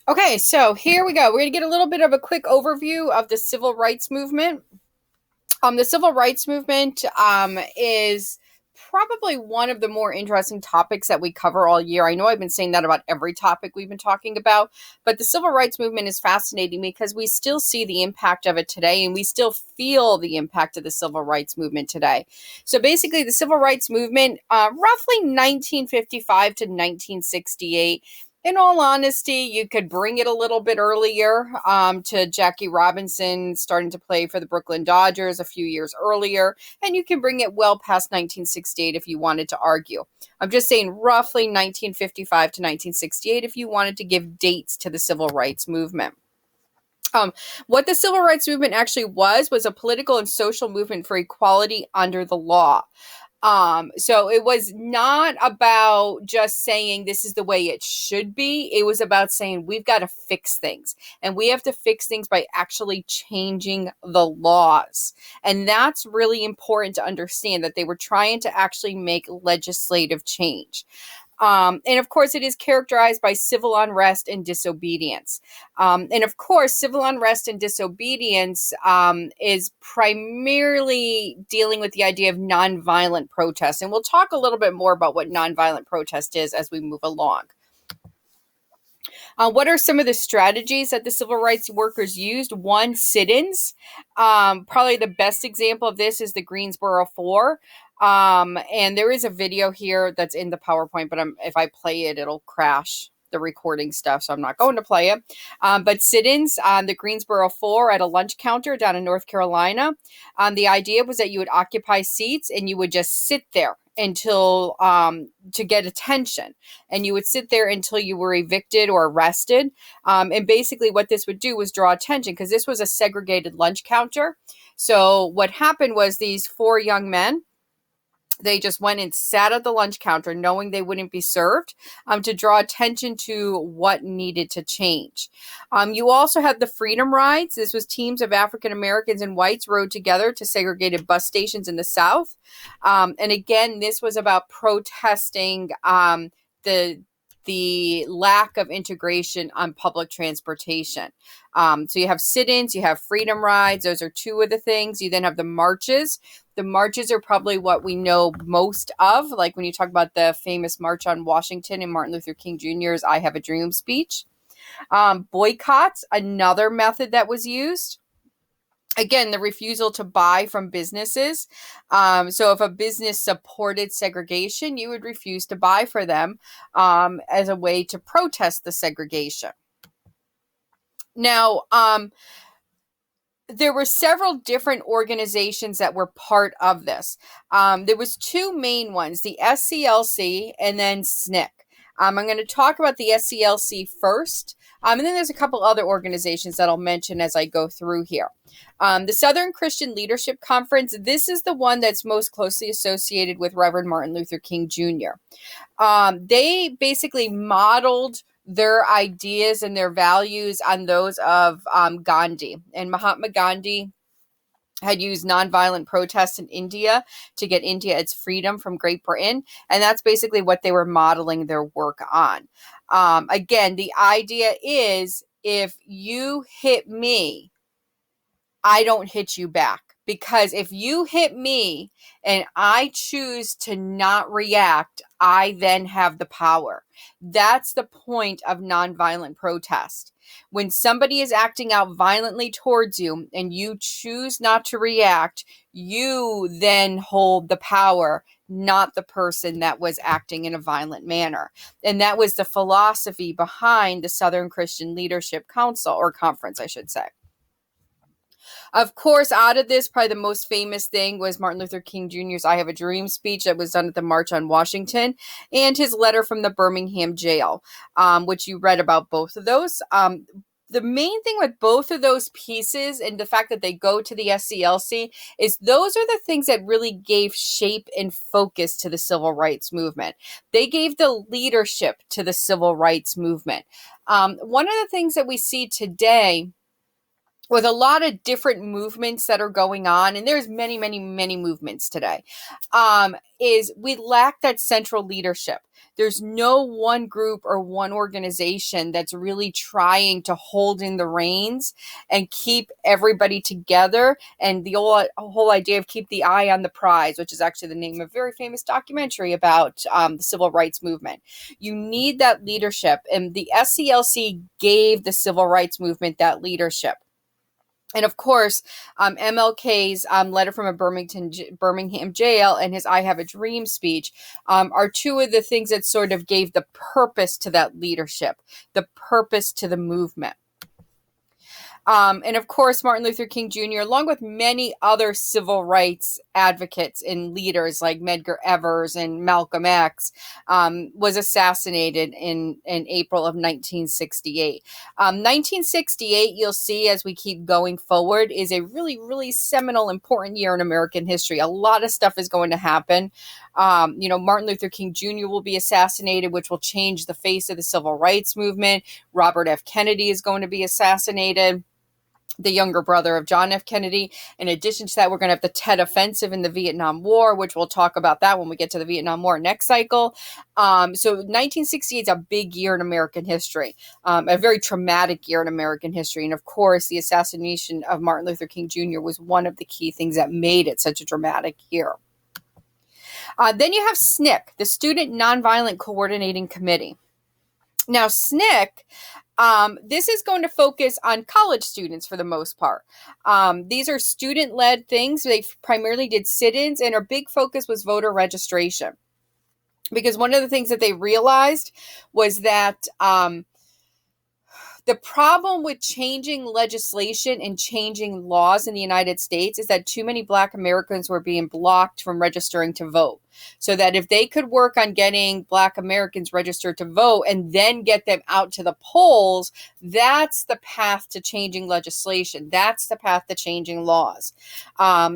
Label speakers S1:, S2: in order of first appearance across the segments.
S1: Okay, so here we go. We're going to get a little bit of a quick overview of the civil rights movement. The civil rights movement is probably one of the more interesting topics that we cover all year. I know I've been saying that about every topic we've been talking about, but the civil rights movement is fascinating because we still see the impact of it today and we still feel the impact of the civil rights movement today. So basically, the civil rights movement, roughly 1955 to 1968. In all honesty, you could bring it a little bit earlier to Jackie Robinson starting to play for the Brooklyn Dodgers a few years earlier, and you can bring it well past 1968 if you wanted to argue. I'm just saying roughly 1955 to 1968 if you wanted to give dates to the civil rights movement. What the civil rights movement actually was a political and social movement for equality under the law. So it was not about just saying this is the way it should be. It was about saying we've got to fix things, and we have to fix things by actually changing the laws. And that's really important to understand that they were trying to actually make legislative change. And of course, it is characterized by civil unrest and disobedience. And of course, civil unrest and disobedience is primarily dealing with the idea of nonviolent protest. And we'll talk a little bit more about what nonviolent protest is as we move along. What are some of the strategies that the civil rights workers used? One, sit-ins. Probably the best example of this is the Greensboro Four. And there is a video here that's in the PowerPoint, but if I play it, it'll crash the recording stuff, so I'm not going to play it. But sit-ins on the Greensboro Four at a lunch counter down in North Carolina. The idea was that you would occupy seats and you would just sit there until to get attention, and you would sit there until you were evicted or arrested. And basically what this would do was draw attention because this was a segregated lunch counter. So what happened was these four young men, they just went and sat at the lunch counter knowing they wouldn't be served, to draw attention to what needed to change. You also had the Freedom Rides. This was teams of African Americans and whites rode together to segregated bus stations in the South. And again, this was about protesting the the lack of integration on public transportation. So you have sit-ins, you have freedom rides. Those are two of the things. You then have the marches. The marches are probably what we know most of, like when you talk about the famous March on Washington and Martin Luther King Jr.'s I Have a Dream speech. Boycotts, another method that was used. Again, the refusal to buy from businesses. So if a business supported segregation, you would refuse to buy for them as a way to protest the segregation. Now, there were several different organizations that were part of this. There was two main ones, the SCLC and then SNCC. I'm going to talk about the SCLC first, and then there's a couple other organizations that I'll mention as I go through here. The Southern Christian Leadership Conference, this is the one that's most closely associated with Reverend Martin Luther King Jr. They basically modeled their ideas and their values on those of Gandhi. And Mahatma Gandhi had used nonviolent protests in India to get India its freedom from Great Britain. And that's basically what they were modeling their work on. Again, the idea is if you hit me, I don't hit you back. Because if you hit me and I choose to not react, I then have the power. That's the point of nonviolent protest. When somebody is acting out violently towards you and you choose not to react, you then hold the power, not the person that was acting in a violent manner. And that was the philosophy behind the Southern Christian Leadership Council, or conference, I should say. Of course, out of this, probably the most famous thing was Martin Luther King Jr.'s I Have a Dream speech that was done at the March on Washington, and his letter from the Birmingham jail, which you read about both of those. The main thing with both of those pieces and the fact that they go to the SCLC is those are the things that really gave shape and focus to the civil rights movement. They gave the leadership to the civil rights movement. One of the things that we see today with a lot of different movements that are going on, and there's many, many, many movements today, is we lack that central leadership. There's no one group or one organization that's really trying to hold in the reins and keep everybody together. And the whole idea of keep the eye on the prize, which is actually the name of a very famous documentary about the civil rights movement. You need that leadership, and the SCLC gave the civil rights movement that leadership. And of course, MLK's letter from a Birmingham jail and his "I Have a Dream" speech are two of the things that sort of gave the purpose to that leadership, the purpose to the movement. And of course, Martin Luther King Jr., along with many other civil rights advocates and leaders like Medgar Evers and Malcolm X, was assassinated in April of 1968. 1968, you'll see as we keep going forward, is a really, really seminal, important year in American history. A lot of stuff is going to happen. Martin Luther King Jr. will be assassinated, which will change the face of the civil rights movement. Robert F. Kennedy is going to be assassinated, the younger brother of John F. Kennedy. In addition to that, we're going to have the Tet Offensive in the Vietnam War, which we'll talk about that when we get to the Vietnam War next cycle. So 1968 is a big year in American history, a very traumatic year in American history. And of course, the assassination of Martin Luther King Jr. was one of the key things that made it such a dramatic year. Then you have SNCC, the Student Nonviolent Coordinating Committee. Now, SNCC, this is going to focus on college students for the most part. These are student-led things. They primarily did sit-ins, and our big focus was voter registration. Because one of the things that they realized was that the problem with changing legislation and changing laws in the United States is that too many Black Americans were being blocked from registering to vote. So that if they could work on getting Black Americans registered to vote and then get them out to the polls, that's the path to changing legislation. That's the path to changing laws.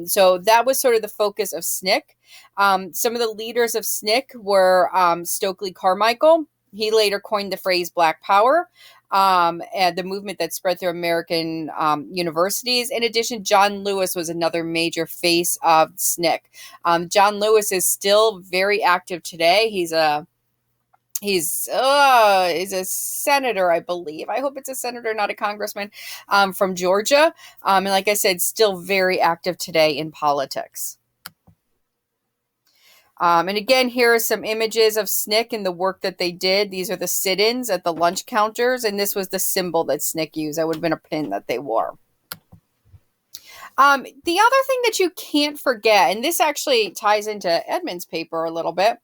S1: So that was sort of the focus of SNCC. Some of the leaders of SNCC were Stokely Carmichael. He later coined the phrase Black Power. And the movement that spread through American universities. In addition, John Lewis was another major face of SNCC. John Lewis is still very active today. He's a senator, I believe. I hope it's a senator, not a congressman, from Georgia. And like I said, still very active today in politics. And again, here are some images of SNCC and the work that they did. These are the sit-ins at the lunch counters, and this was the symbol that SNCC used. That would have been a pin that they wore. The other thing that you can't forget, and this actually ties into Edmund's paper a little bit,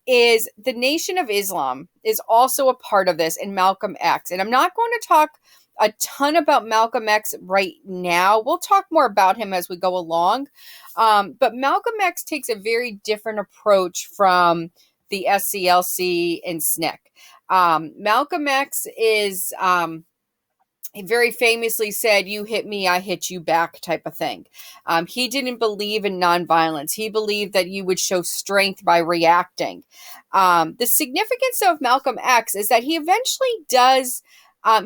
S1: is the Nation of Islam is also a part of this, and Malcolm X. And I'm not going to talk a ton about Malcolm X right now. We'll talk more about him as we go along. But Malcolm X takes a very different approach from the SCLC and SNCC. Malcolm X is, he very famously said, "You hit me, I hit you back," type of thing. He didn't believe in nonviolence. He believed that you would show strength by reacting. The significance of Malcolm X is that he eventually does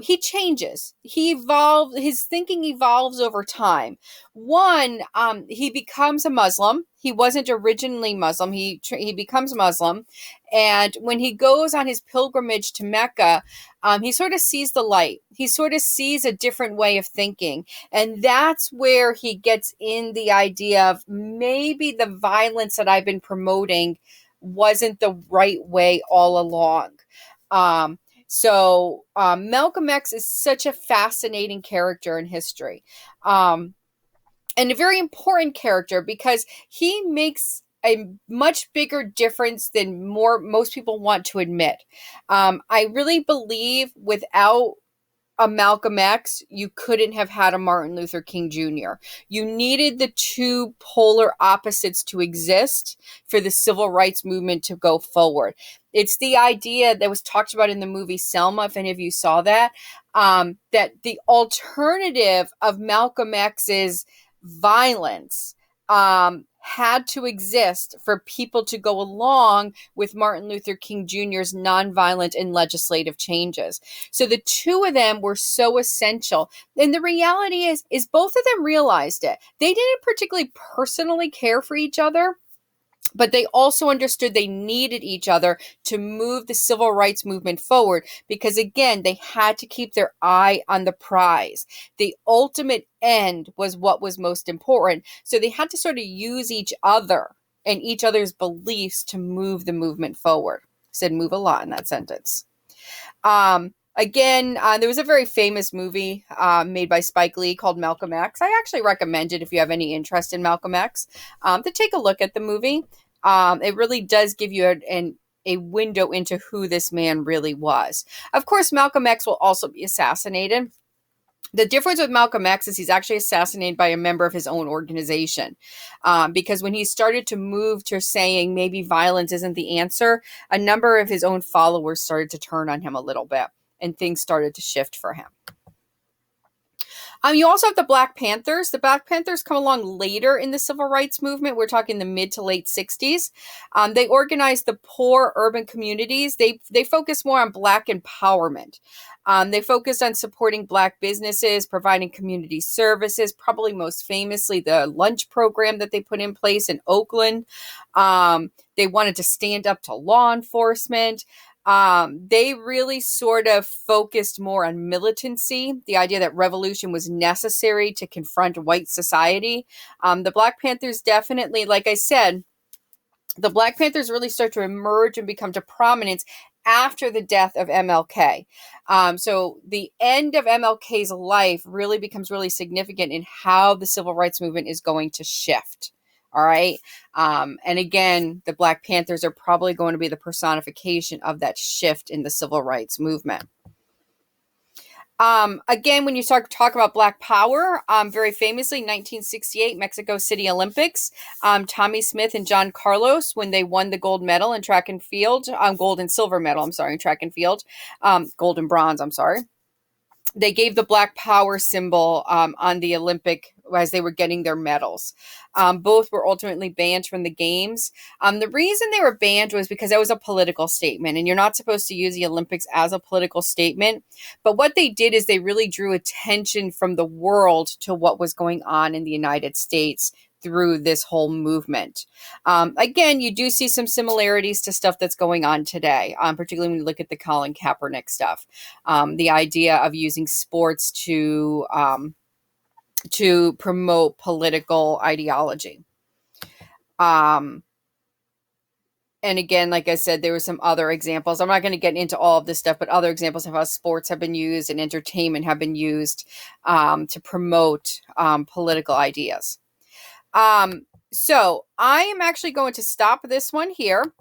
S1: he changes. He evolves. His thinking evolves over time. One, he becomes a Muslim. He wasn't originally Muslim. He becomes Muslim, and when he goes on his pilgrimage to Mecca, he sort of sees the light. He sort of sees a different way of thinking, and that's where he gets in the idea of maybe the violence that I've been promoting wasn't the right way all along. So Malcolm X is such a fascinating character in history, and a very important character because he makes a much bigger difference than most people want to admit. I really believe without a Malcolm X, you couldn't have had a Martin Luther King Jr. You needed the two polar opposites to exist for the civil rights movement to go forward. It's the idea that was talked about in the movie Selma, if any of you saw that, that the alternative of Malcolm X's violence had to exist for people to go along with Martin Luther King Jr.'s nonviolent and legislative changes. So the two of them were so essential. And the reality is both of them realized it. They didn't particularly personally care for each other, but they also understood they needed each other to move the civil rights movement forward because, again, they had to keep their eye on the prize. The ultimate end was what was most important. So they had to sort of use each other and each other's beliefs to move the movement forward. I said move a lot in that sentence. Again, there was a very famous movie made by Spike Lee called Malcolm X. I actually recommend it if you have any interest in Malcolm X, to take a look at the movie. It really does give you a window into who this man really was. Of course, Malcolm X will also be assassinated. The difference with Malcolm X is he's actually assassinated by a member of his own organization, because when he started to move to saying maybe violence isn't the answer, a number of his own followers started to turn on him a little bit, and things started to shift for him. You also have the Black Panthers. The Black Panthers come along later in the civil rights movement. We're talking the mid to late 60s. They organized the poor urban communities. They focus more on Black empowerment. They focused on supporting Black businesses, providing community services, probably most famously the lunch program that they put in place in Oakland. They wanted to stand up to law enforcement. They really sort of focused more on militancy, the idea that revolution was necessary to confront white society. The Black Panthers definitely, like I said, the Black Panthers really start to emerge and become to prominence after the death of MLK. So the end of MLK's life really becomes really significant in how the civil rights movement is going to shift. All right. And again, the Black Panthers are probably going to be the personification of that shift in the civil rights movement. Again, when you talk about Black Power, very famously, 1968 Mexico City Olympics, Tommie Smith and John Carlos, when they won the gold medal in track and field, gold and silver medal, in track and field, gold and bronze, they gave the Black Power symbol on the Olympic as they were getting their medals. Both were ultimately banned from the games. The reason they were banned was because that was a political statement, and you're not supposed to use the Olympics as a political statement. But what they did is they really drew attention from the world to what was going on in the United States through this whole movement. Again, you do see some similarities to stuff that's going on today, particularly when you look at the Colin Kaepernick stuff. The idea of using sports to promote political ideology. And again, like I said, there were some other examples. I'm not going to get into all of this stuff, but other examples of how sports have been used and entertainment have been used to promote political ideas. So I am actually going to stop this one here.